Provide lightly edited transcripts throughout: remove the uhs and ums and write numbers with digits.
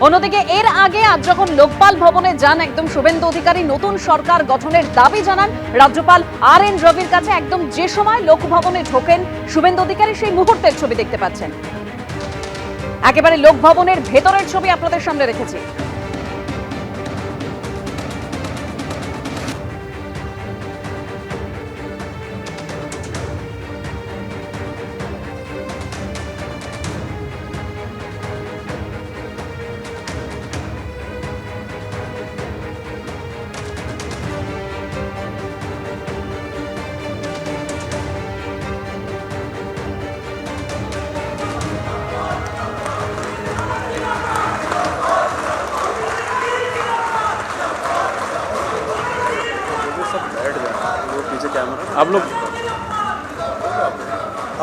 অন্যদিকে এর আগে আজ যখন লোকপাল ভবনে যান একদম শুভেন্দু অধিকারী নতুন সরকার গঠনের দাবি জানান রাজ্যপাল RN রবির কাছে, একদম যে সময় লোকভবনে ঢোকেন শুভেন্দু অধিকারী সেই মুহূর্তের ছবি দেখতে পাচ্ছেন। একেবারে লোকভবনের ভেতরের ছবি আপনাদের সামনে রেখেছি।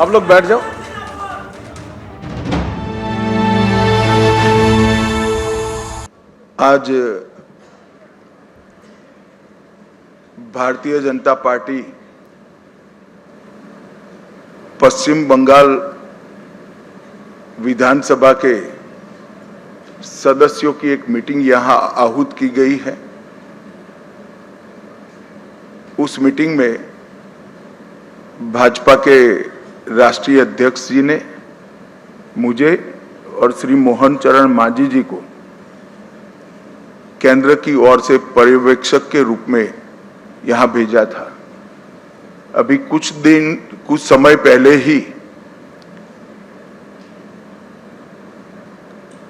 आप लोग बैठ जाओ। आज भारतीय जनता पार्टी पश्चिम बंगाल विधानसभा के सदस्यों की एक मीटिंग यहां आहूत की गई है। उस मीटिंग में भाजपा के राष्ट्रीय अध्यक्ष जी ने मुझे और श्री मोहन चरण मांझी जी को केंद्र की ओर से पर्यवेक्षक के रूप में यहां भेजा था। अभी कुछ समय पहले ही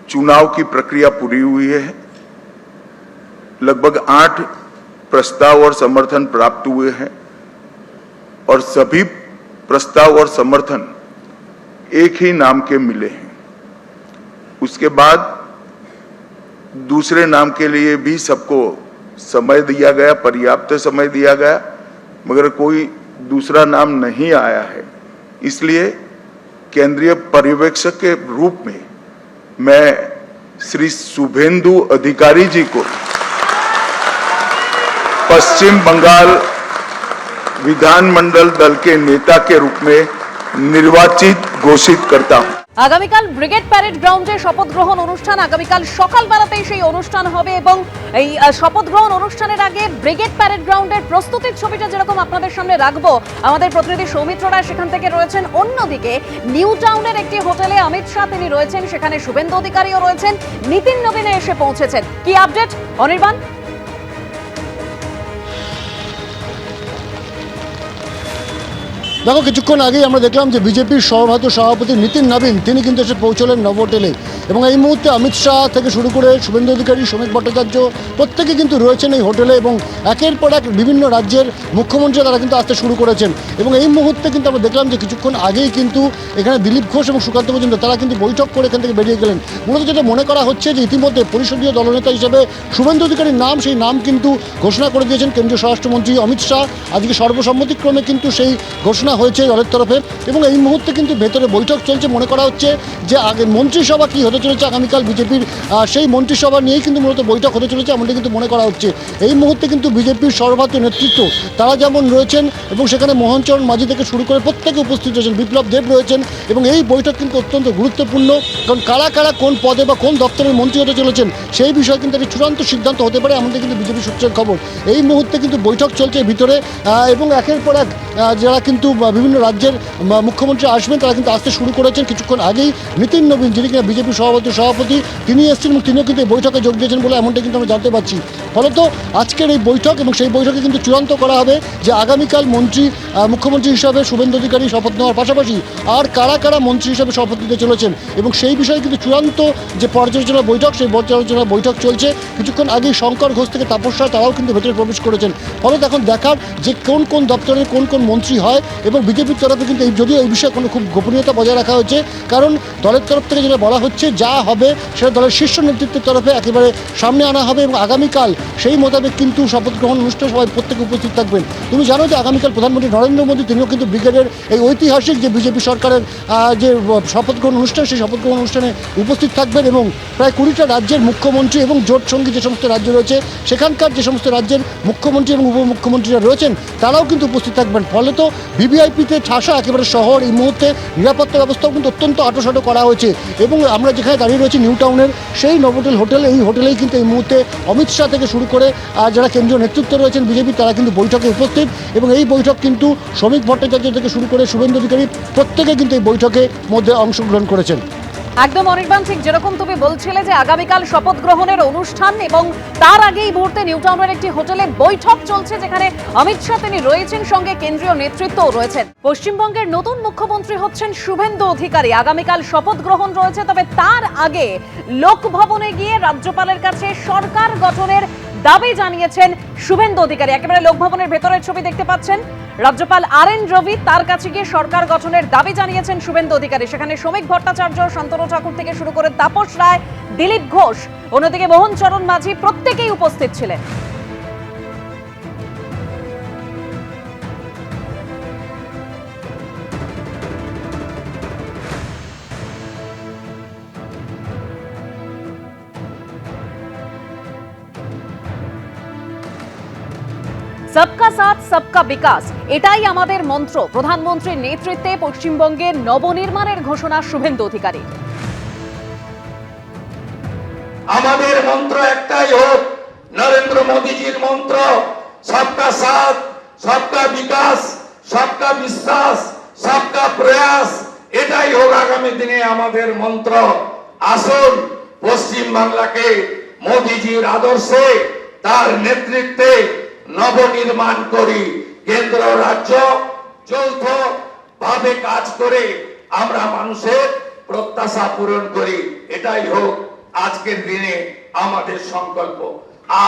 चुनाव की प्रक्रिया पूरी हुई है। लगभग 8 प्रस्ताव और समर्थन प्राप्त हुए हैं और सभी प्रस्ताव और समर्थन एक ही नाम के मिले हैं। उसके बाद दूसरे नाम के लिए भी सबको समय दिया गया, पर्याप्त समय दिया गया, मगर कोई दूसरा नाम नहीं आया है। इसलिए केंद्रीय पर्यवेक्षक के रूप में मैं श्री शुभेंदु अधिकारी जी को पश्चिम बंगाल विधानमंडल दल के नेता के रूप में निर्वाचित घोषित करता हूं। আগামীকাল ব্রিগেড প্যারেড গ্রাউন্ডে শপথ গ্রহণ অনুষ্ঠান, আগামীকাল সকালবেলাতেই সেই অনুষ্ঠান হবে এবং এই শপথ গ্রহণ অনুষ্ঠানের আগে ব্রিগেড প্যারেড গ্রাউন্ডের প্রস্তুতির ছবিটা যেরকম আপনাদের সামনে রাখবো, আমাদের প্রতিনিধি সৌমিত্র রায় সেখান থেকে রয়েছেন। অন্যদিকে নিউ টাউনের একটি হোটেলে অমিত শাহ তিনি রয়েছেন, সেখানে শুভেন্দু অধিকারীও রয়েছেন, নীতিন নবীনে এসে পৌঁছেছেন। কি আপডেট অনির্বাণ? দেখো, কিছুক্ষণ আগেই আমরা দেখলাম যে বিজেপির সর্বভারতীয় সভাপতি নীতিন নবীন তিনি কিন্তু এসে পৌঁছলেন নভোটেলে এবং এই মুহূর্তে অমিত শাহ থেকে শুরু করে শুভেন্দু অধিকারী, শ্রমিক ভট্টাচার্য প্রত্যেকে কিন্তু রয়েছেন এই হোটেলে এবং একের পর এক বিভিন্ন রাজ্যের মুখ্যমন্ত্রী তারা কিন্তু আসতে শুরু করেছেন এবং এই মুহূর্তে কিন্তু আমরা দেখলাম যে কিছুক্ষণ আগেই কিন্তু এখানে দিলীপ ঘোষ এবং সুকান্ত মজুমদার তারা কিন্তু বৈঠক করে এখান থেকে বেরিয়ে গেলেন। মূলত যেটা মনে করা হচ্ছে যে ইতিমধ্যে পরিষদীয় দলনেতা হিসেবে শুভেন্দু অধিকারীর নাম, সেই নাম কিন্তু ঘোষণা করে দিয়েছেন কেন্দ্রীয় স্বরাষ্ট্রমন্ত্রী অমিত শাহ। আজকে সর্বসম্মতিক্রমে কিন্তু সেই ঘোষণা হয়েছে দলের তরফে এবং এই মুহূর্তে কিন্তু ভেতরে বৈঠক চলছে। মনে করা হচ্ছে যে আগে মন্ত্রিসভা কি হতে চলেছে আগামীকাল বিজেপির, সেই মন্ত্রিসভা নিয়েই কিন্তু মূলত বৈঠক হতে চলেছে এমনটি কিন্তু মনে করা হচ্ছে। এই মুহূর্তে কিন্তু বিজেপির সর্বভারতীয় নেতৃত্ব তারা যেমন রয়েছেন এবং সেখানে মোহন চরণ মাঝি থেকে শুরু করে প্রত্যেকে উপস্থিত রয়েছেন, বিপ্লব দেব রয়েছেন এবং এই বৈঠক কিন্তু অত্যন্ত গুরুত্বপূর্ণ, কারণ কারা কারা কোন পদে বা কোন দপ্তরের মন্ত্রী হতে চলেছেন সেই বিষয়ে কিন্তু একটি চূড়ান্ত সিদ্ধান্ত হতে পারে এমনটি কিন্তু বিজেপি সূত্রের খবর। এই মুহূর্তে কিন্তু বৈঠক চলছে ভিতরে এবং একের পর এক যারা কিন্তু বিভিন্ন রাজ্যের মুখ্যমন্ত্রী আসবেন তারা কিন্তু আসতে শুরু করেছেন। কিছুক্ষণ আগেই নীতিন নবীন যিনি কিনা বিজেপি সভাপতি তিনি এসেছেন এবং তিনিও কিন্তু এই বৈঠকে যোগ দিয়েছেন বলে এমনটা কিন্তু আমরা জানতে পারছি। ফলত আজকের এই বৈঠক এবং সেই বৈঠকে কিন্তু চূড়ান্ত করা হবে যে আগামীকাল মুখ্যমন্ত্রী হিসাবে শুভেন্দু অধিকারী শপথ নেওয়ার পাশাপাশি আর কারা কারা মন্ত্রী হিসাবে শপথ নিতে চলেছেন এবং সেই বিষয়ে কিন্তু চূড়ান্ত যে পর্যালোচনা বৈঠক সেই পর্যালোচনা বৈঠক চলছে। কিছুক্ষণ আগেই শঙ্কর ঘোষ থেকে তাপস রায় তারাও কিন্তু ভেতরে প্রবেশ করেছেন। ফলত এখন দেখার যে কোন কোন দপ্তরের কোন কোন মন্ত্রী হয় এবং বিজেপির তরফে কিন্তু যদিও এই বিষয়ে কোনো খুব গোপনীয়তা বজায় রাখা হয়েছে, কারণ দলের তরফ থেকে যেটা বলা হচ্ছে যা হবে সেটা দলের শীর্ষ নেতৃত্বের তরফে একেবারে সামনে আনা হবে এবং আগামীকাল সেই মোতাবেক কিন্তু শপথ গ্রহণ অনুষ্ঠানে সবাই প্রত্যেকে উপস্থিত থাকবেন। তুমি জানো যে আগামীকাল প্রধানমন্ত্রী নরেন্দ্র মোদী তিনিও কিন্তু ব্রিগেডের এই ঐতিহাসিক যে বিজেপি সরকারের যে শপথ গ্রহণ অনুষ্ঠান সেই শপথ গ্রহণ অনুষ্ঠানে উপস্থিত থাকবেন এবং প্রায় 20টা রাজ্যের মুখ্যমন্ত্রী এবং জোট সঙ্গী যে সমস্ত রাজ্য রয়েছে সেখানকার যে সমস্ত রাজ্যের মুখ্যমন্ত্রী এবং উপমুখ্যমন্ত্রীরা রয়েছেন তারাও কিন্তু উপস্থিত থাকবেন। ফলে তো ভিভিআইপিতে ঠাসা একেবারে শহর। এই মুহূর্তে নিরাপত্তা ব্যবস্থাও কিন্তু অত্যন্ত আঁটোসাঁটো করা হয়েছে এবং আমরা যেখানে দাঁড়িয়ে রয়েছি নিউ টাউনের সেই নভোটেল হোটেল, এই হোটেলেই কিন্তু এই মুহূর্তে অমিত শাহ থেকে শুরু করে যারা কেন্দ্রীয় নেতৃত্ব রয়েছেন বিজেপি তারা কিন্তু বৈঠকে উপস্থিত এবং এই বৈঠক কিন্তু শ্রমিক ভট্টাচার্য থেকে শুরু করে শুভেন্দু অধিকারী প্রত্যেকে কিন্তু এই বৈঠকের মধ্যে অংশগ্রহণ করেছেন। একদম অনির্বাণ, ঠিক যেরকম তুমি বলছিলে যে আগামীকাল শপথ গ্রহণের অনুষ্ঠান এবং তার আগে এই মুহূর্তে নিউ টাউনের একটি হোটেলে বৈঠক চলছে যেখানে অমিত শাহ তিনি রয়েছেন, সঙ্গে কেন্দ্রীয় নেতৃত্বও রয়েছেন। পশ্চিমবঙ্গের নতুন মুখ্যমন্ত্রী হচ্ছেন শুভেন্দু অধিকারী। আগামীকাল শপথ গ্রহণ রয়েছে, তবে তার আগে লোকভবনে গিয়ে রাজ্যপালের কাছে সরকার গঠনের দাবি জানিয়েছেন শুভেন্দু অধিকারী। একেবারে লোকভবনের ভেতরের ছবি দেখতে পাচ্ছেন। রাজ্যপাল RN রবি তার কাছে গিয়ে সরকার গঠনের দাবি জানিয়েছেন শুভেন্দু অধিকারী। সেখানে শ্রমিক ভট্টাচার্য, শান্তনু ঠাকুর থেকে শুরু করে তাপস রায়, দিলীপ ঘোষ, অন্যদিকে মোহন চরণ মাঝি প্রত্যেকেই উপস্থিত ছিলেন। सबका साथ सबका विकास এটাই আমাদের মন্ত্র। প্রধানমন্ত্রীর নেতৃত্বে পশ্চিমবঙ্গের নবনির্মাণের ঘোষণা শুভেন্দু অধিকারী। আমাদের মন্ত্র একটাই হোক, নরেন্দ্র মোদীজির মন্ত্র, सबका साथ सबका विकास सबका বিশ্বাস सबका প্রয়াস, এটাই হোক আগামী দিনে আমাদের মন্ত্র। আসুন পশ্চিম বাংলাকে মোদীজির আদর্শে তার নেতৃত্বে নবনির্মাণ করি। কেন্দ্র রাজ্য যৌথ ভাবে কাজ করে আমরা মানুষের প্রত্যাশা পূরণ করি। এটাই হোক আজকের দিনে আমাদের সংকল্প।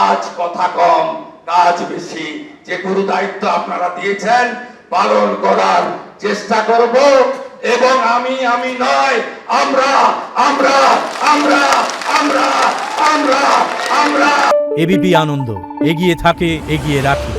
আজ কথা কম কাজ বেশি। যে গুরু দায়িত্ব আপনারা দিয়েছেন পালন করার চেষ্টা করব এবং আমি নয়, আমরা আমরা আমরা আমরা আমরা আমরা এবিপি আনন্দ এগিয়ে থাকে, এগিয়ে রাখে।